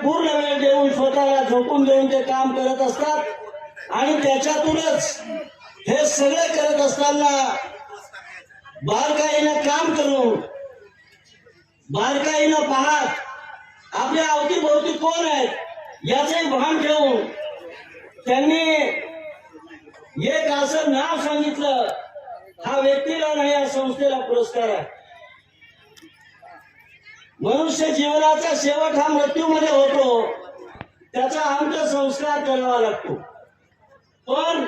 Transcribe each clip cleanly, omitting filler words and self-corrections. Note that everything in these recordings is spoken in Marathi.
पूर्ण वेळ देऊन स्वतःला झोकून देऊन ते काम करत असतात आणि त्याच्यातूनच हे सगळे करत असताना बारकाईनं काम करून बारकाईनं पाहत आपल्या अवतीभोवती कोण आहेत याचे भान ठेवून त्यांनी एक असं नाव सांगितलं, हा व्यक्तीला नाही या संस्थेला पुरस्कार आहे. मनुष्य जीवनाचा शेवट हा मृत्यूमध्ये होतो, त्याचा अंत्यसंस्कार करावा लागतो. पण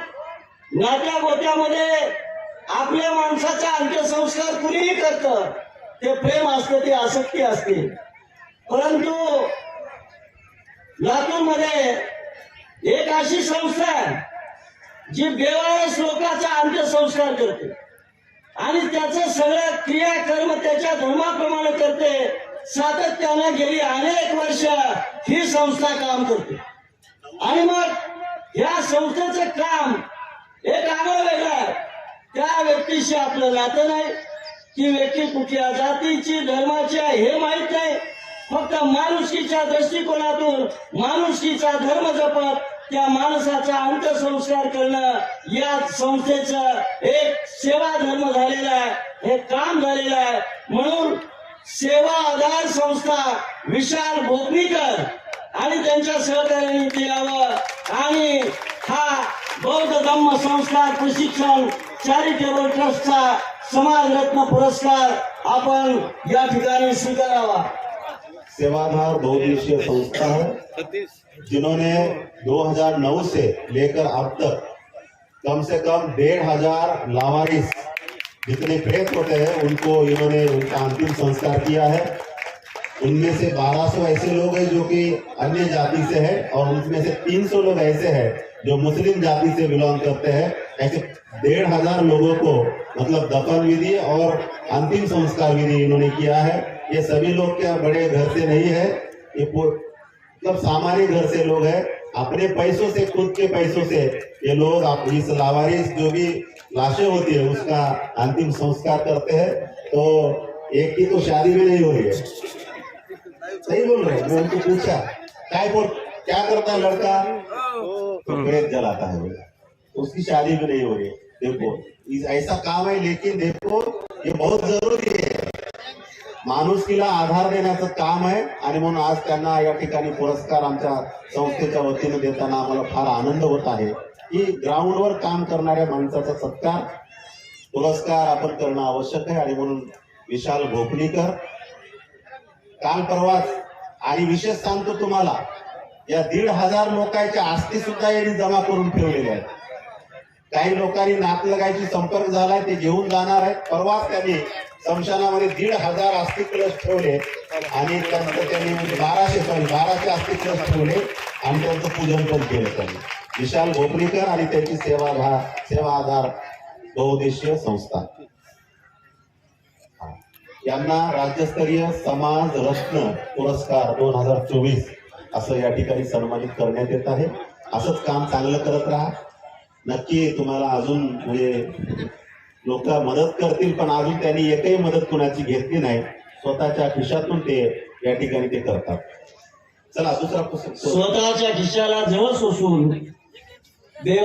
नात्या गोत्यामध्ये आपल्या माणसाचा अंत्यसंस्कार कुणीही करतं, ते प्रेम असतं, ते आसक्ती असते. परंतु लातूर मध्ये एक अशी संस्था आहे जी बेवारस लोकांचा अंत्यसंस्कार करते आणि त्याचं सगळं क्रियाकर्म त्याच्या धर्माप्रमाणे करते. सातत्यानं गेली अनेक वर्ष ही संस्था काम करते आणि मग या संस्थेचं काम एक आगळं वेगळं आहे. त्या व्यक्तीशी आपलं नातं नाही, ती व्यक्ती कुठल्या जातीची धर्माची आहे हे माहित नाही. फक्त माणुसकीच्या दृष्टिकोनातून माणुसकीचा धर्म जपत त्या माणसाचा अंत्यसंस्कार करणं या संस्थेचं एक सेवा धर्म झालेला आहे, हे काम झालेलं आहे. म्हणून सेवा आधार संस्था विशाल भोपनीकर आणि त्यांच्या सहकार्याने द्यावं आणि हा बौद्ध धम्म संस्कार प्रशिक्षण चॅरिटेबल ट्रस्टचा समाजरत्न पुरस्कार आपण या ठिकाणी स्वीकारावा. सेवाधार बहुउद्देशीय संस्था है जिन्होंने 2009 से लेकर अब तक कम से कम 1,500 लावारिस जितने प्रेत होते हैं उनको इन्होंने उनका अंतिम संस्कार किया है. उनमें से 1200 ऐसे लोग हैं जो कि अन्य जाति से है और उनमें से 300 लोग ऐसे हैं जो मुस्लिम जाति से बिलोंग करते हैं. ऐसे 1,500 लोगों को मतलब दफन विधि और अंतिम संस्कार विधि इन्होंने किया है. ये सभी लोग क्या बड़े घर से नहीं है, ये मतलब सामान्य घर से लोग हैं. अपने पैसों से, खुद के पैसों से ये लोग आप इस लावारिस जो भी लाशें होती है उसका अंतिम संस्कार करते हैं. तो एक की तो शादी भी नहीं हो रही है. सही बोल रहे हैं. मैं उनको पूछा क्या करता है लड़का, तो प्रेत जलाता है, उसकी शादी भी नहीं हो रही है. देखो ऐसा काम है, लेकिन देखो ये बहुत जरूरी आहे. माणुसकीला आधार देण्याचं काम आहे आणि म्हणून आज त्यांना या ठिकाणी पुरस्कार आमच्या संस्थेच्या वतीने देताना आम्हाला फार आनंद होत आहे की ग्राउंडवर काम करणाऱ्या माणसाचा सत्कार पुरस्कार आपण करणं आवश्यक आहे. आणि म्हणून विशाल भोपनीकर काल परवाच, आणि विशेष सांगतो तुम्हाला, या 1,500 लोकांच्या अस्थी सुद्धा यांनी जमा करून ठेवलेल्या आहेत. काही लोकांनी नातलगायची संपर्क झालाय, ते घेऊन जाणार आहेत. परवाच त्यांनी स्मशानामध्ये 1,500 अस्थि कलश ठेवले आणि त्यांचं त्यांनी 1200 अस्थि कलश ठेवले आणि त्यांचं पूजन पण केलं त्यांनी. विशाल भोपनीकर आणि त्यांची सेवा आधार बहुउद्देशीय संस्था यांना राज्यस्तरीय समाज रत्न पुरस्कार 2024 असं या ठिकाणी सन्मानित करण्यात येत आहे. असंच काम चांगलं करत राहा. नक्की तुम्हाला अजून म्हणजे लोक मदत करतील, पण अजून त्यांनी एकही मदत कुणाची घेतली नाही. स्वतःच्या खिशातून ते या ठिकाणी ते करतात. चला दुसरा स्वतःच्या खिशाला जवळ सोसून